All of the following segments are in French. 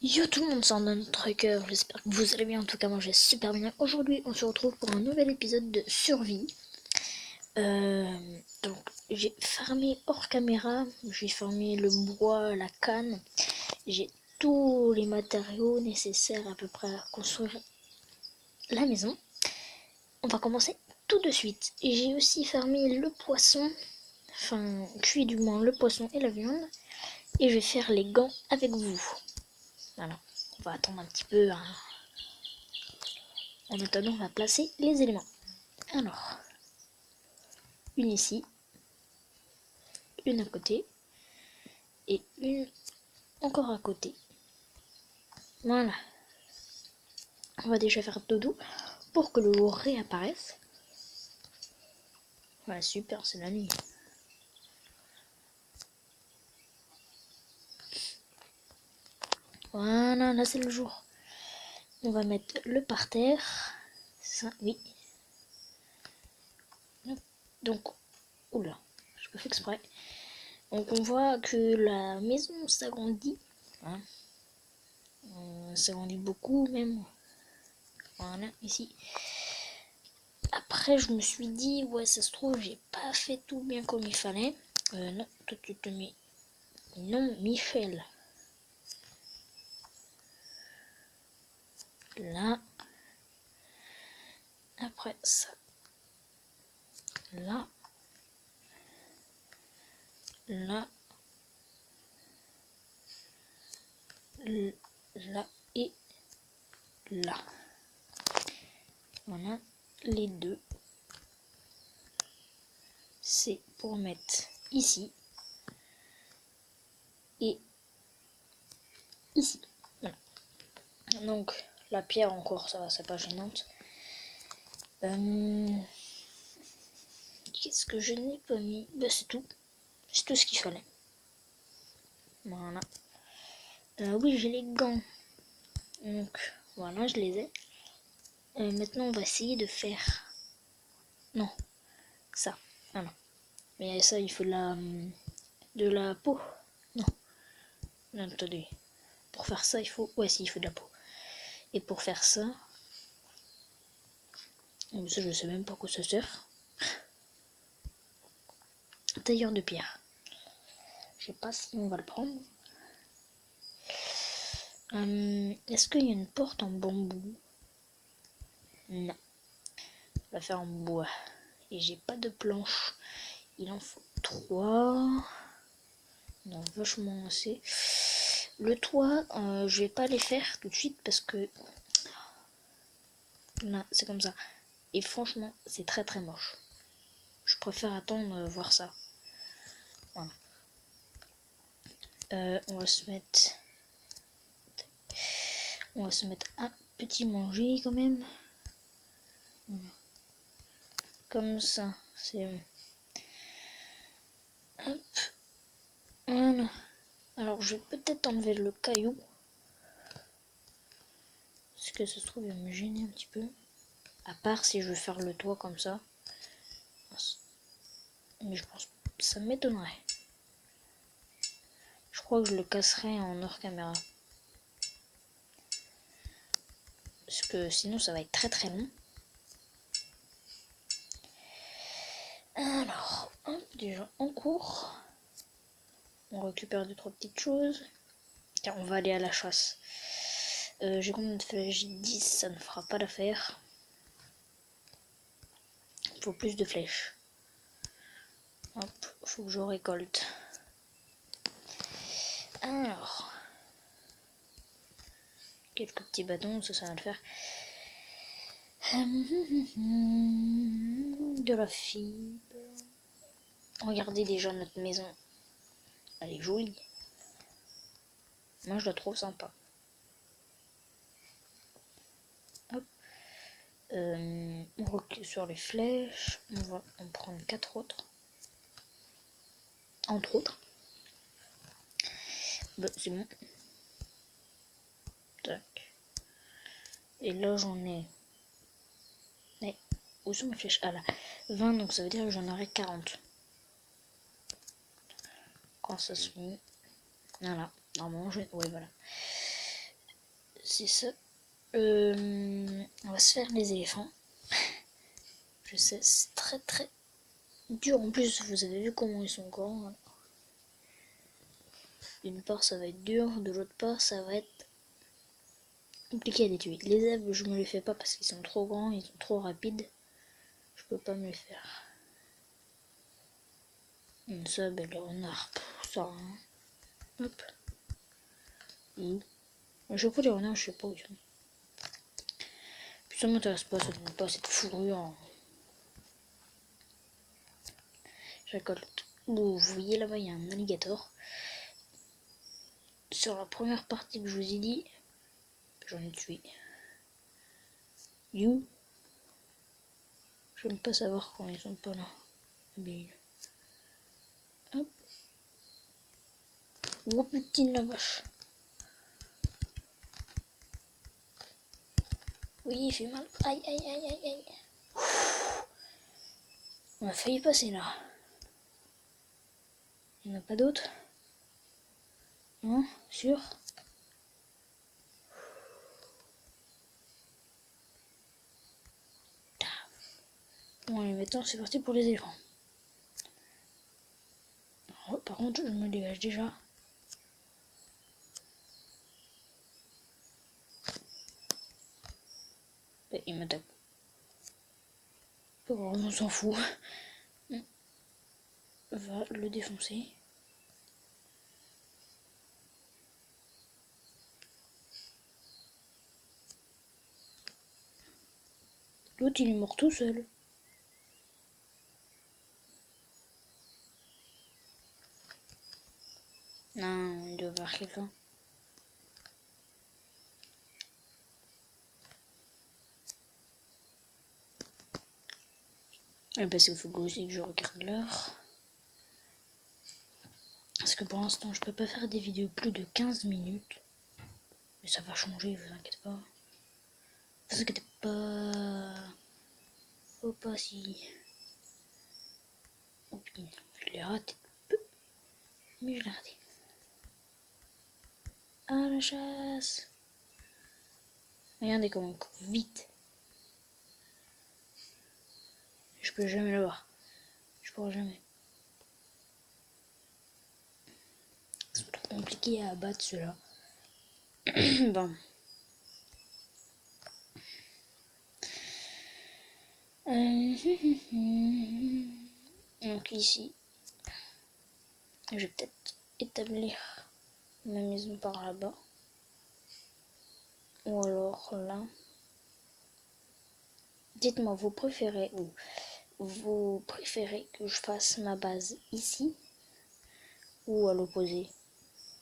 Yo tout le monde, c'est un Trucker, j'espère que vous allez bien, en tout cas moi j'ai super bien. Aujourd'hui on se retrouve pour un nouvel épisode de survie. Donc j'ai farmé hors caméra, j'ai farmé le bois, la canne, j'ai tous les matériaux nécessaires à peu près à construire la maison. On va commencer tout de suite. Et j'ai aussi farmé le poisson, enfin cuit du moins le poisson et la viande. Et je vais faire les gants avec vous. Voilà, on va attendre un petit peu, hein. En attendant, on va placer les éléments. Alors, une ici, une à côté, et une encore à côté. Voilà. On va déjà faire dodo pour que le jour réapparaisse. Voilà, super, c'est la nuit. Voilà, là c'est le jour. On va mettre le parterre. Ça, oui. Donc, oula, je peux faire exprès. Donc on voit que la maison s'agrandit. Hein. S'agrandit beaucoup même. Voilà, ici. Après, je me suis dit, ouais, ça se trouve, j'ai pas fait tout bien comme il fallait. Non, toi tu te mets. Non, Michel. Là. Après ça. Là. Là. Là. Et là. Voilà. Les deux. C'est pour mettre ici. Et ici. Voilà. Donc, la pierre encore, ça va, c'est pas gênante. Qu'est-ce que je n'ai pas mis? Bah, c'est tout. C'est tout ce qu'il fallait. Voilà. Oui, j'ai les gants. Donc, voilà, je les ai. Maintenant, on va essayer de faire... Non, ça. Ah non. Mais ça, il faut de la peau. Non. Non, attendez. Pour faire ça, il faut... Ouais, si, il faut de la peau. Et pour faire ça... Ça, je sais même pas à quoi ça sert. Tailleur de pierre. Je sais pas si on va le prendre. Est-ce qu'il y a une porte en bambou? Non. On va faire en bois. Et j'ai pas de planche. Il en faut 3. Non, vachement assez. Le toit, je vais pas les faire tout de suite parce que là, c'est comme ça. Et franchement, c'est très très moche. Je préfère attendre voir ça. Voilà. On va se mettre un petit manger quand même. Voilà. Comme ça, c'est... Hop. Voilà. Alors, je vais peut-être enlever le caillou. Parce que ça se trouve, il va me gêner un petit peu. À part si je veux faire le toit comme ça. Mais je pense que ça m'étonnerait. Je crois que je le casserai en hors caméra. Parce que sinon, ça va être très très long. Alors, hop, déjà en cours. On récupère 2-3 petites choses. Tiens, on va aller à la chasse. J'ai combien de flèches? 10, ça ne fera pas l'affaire. Il faut plus de flèches. Hop, faut que je récolte. Alors, quelques petits bâtons, ça va le faire. De la fibre. Regardez déjà notre maison. Elle est jolie. Moi, je la trouve sympa. Hop. On recule sur les flèches. On va en prendre 4 autres. Entre autres. Bah, c'est bon. Tac. Et là, j'en ai... Où sont mes flèches? Ah là. 20, donc ça veut dire que j'en aurai 40. Quand ça se met... Voilà. Normalement, je... Ouais, voilà. c'est ça. On va se faire les éléphants. Je sais, c'est très très dur. En plus, vous avez vu comment ils sont grands. Alors. D'une part, ça va être dur. De l'autre part, ça va être compliqué à les tuer. Les zèbres, je me les fais pas parce qu'ils sont trop grands, ils sont trop rapides. Je peux pas me les faire. Ça, ben les renards, ça. Hein. Hop. À chaque fois, les renards, je sais pas où ils sont. Puis ça m'intéresse pas, ça donne pas cette fourrure. Hein. Je récolte. Vous voyez là-bas, il y a un alligator. Sur la première partie que je vous ai dit, j'en ai tué. You. J'aime pas savoir quand ils sont pas là. Mais... Hop. Oh putain la vache. Oui, il fait mal. Aïe, aïe, aïe, aïe, aïe. On a failli passer là. Il n'y en a pas d'autres? Non? Sûr? Bon, allez, maintenant c'est parti pour les éléphants. Alors, par contre, je me dégage déjà. Et il m'attaque. On s'en fout. On va le défoncer. L'autre, il est mort tout seul. Non, il doit y avoir quelqu'un. Et parce qu'il faut aussi que je regarde l'heure. Parce que pour l'instant, je peux pas faire des vidéos plus de 15 minutes. Mais ça va changer, vous inquiétez pas. Vous inquiétez pas. Faut pas si... Oh putain, je l'ai raté. Mais je l'ai raté. À la chasse. Regardez comment on court vite. Je peux jamais l'avoir. Je pourrai jamais. C'est trop compliqué à abattre ceux-là. Bon. Donc ici, je vais peut-être établir ma maison par là-bas. Ou alors là. Dites-moi, vous préférez que je fasse ma base ici ou à l'opposé,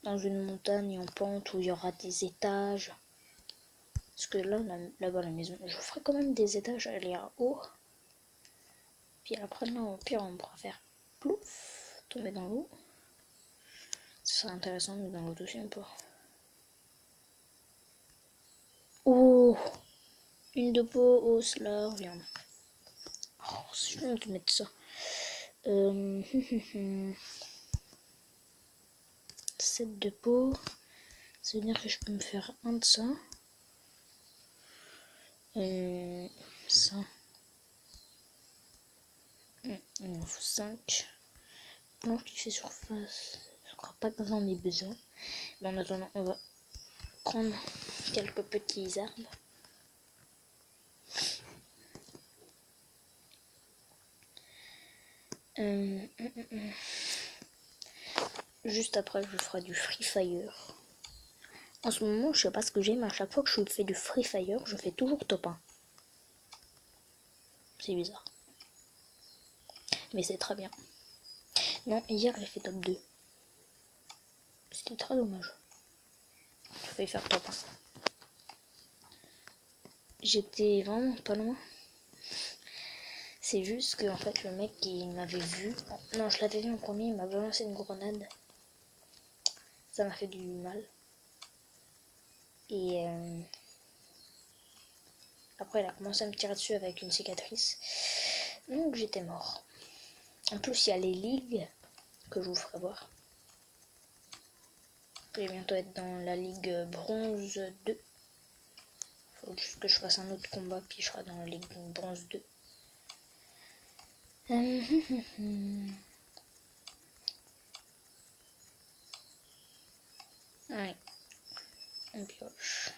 dans une montagne en pente où il y aura des étages. Parce que là-bas la maison, je ferai quand même des étages à l'air haut. Puis après là, au pire, on pourra faire plouf, tomber dans l'eau. Ce serait intéressant, mais dans l'eau aussi un peu. Oh, une de peau, os, là, viande. Oh, c'est chiant de mettre ça. 7 de peau. Ça veut dire que je peux me faire un de ça. Ça. Il en faut 5. Planche qui fait surface. Je crois pas que j'en ai besoin. Mais en attendant, on va prendre quelques petits arbres. Juste après, je ferai du Free Fire. En ce moment, je sais pas ce que j'ai, mais à chaque fois que je fais du Free Fire, je fais toujours top 1. C'est bizarre. Mais c'est très bien. Non, hier, j'ai fait top 2. C'était très dommage. Je failli faire top 1. J'étais vraiment pas loin. C'est juste que en fait le mec il m'avait vu. Non, je l'avais vu en premier, il m'a balancé une grenade. Ça m'a fait du mal. Et après il a commencé à me tirer dessus avec une cicatrice. Donc j'étais mort. En plus il y a les ligues que je vous ferai voir. Je vais bientôt être dans la ligue bronze 2. Faut juste que je fasse un autre combat, puis je serai dans la Ligue Bronze 2. Allez, on pioche.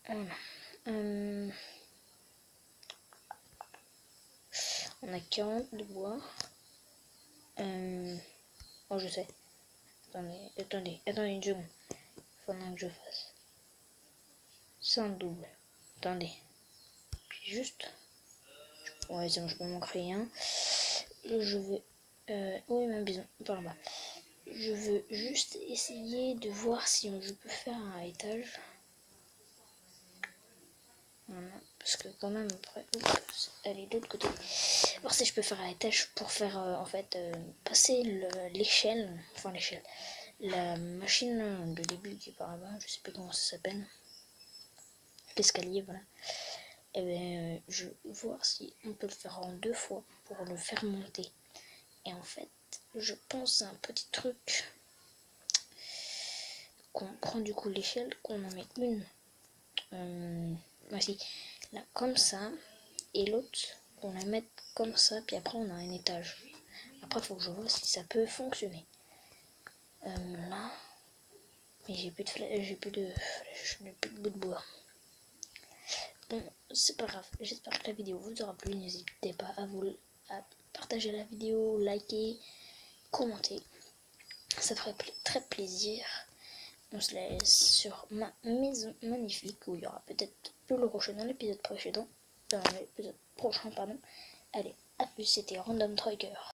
Voilà. On a 40 de bois. Oh, je sais. Attendez une seconde. Il faudra que je fasse. C'est un double. Attendez. Puis juste. Ouais, c'est bon, je peux m'en créer un. Je veux. Oui, ma bison, par là-bas. Je veux juste essayer de voir si je peux faire un étage. Voilà, parce que quand même après, elle est de l'autre côté. Voir si je peux faire un étage pour faire en fait passer l'échelle, enfin l'échelle, la machine de début qui est par là-bas, je sais plus comment ça s'appelle, l'escalier, voilà. Et bien je vais voir si on peut le faire en 2 fois pour le faire monter. Et en fait, je pense à un petit truc qu'on prend du coup l'échelle, qu'on en met une, voici, là comme ça, et l'autre qu'on la mette comme ça, puis après on a un étage. Après faut que je vois si ça peut fonctionner. Là, mais j'ai plus de flèche, j'ai plus de bout de bois. Bon, c'est pas grave, j'espère que la vidéo vous aura plu, n'hésitez pas à partager la vidéo, liker, commenter, ça ferait très plaisir. On se laisse sur ma maison magnifique où il y aura peut-être plus le rocher dans l'épisode prochain, pardon. Allez, à plus, c'était Random Trucker.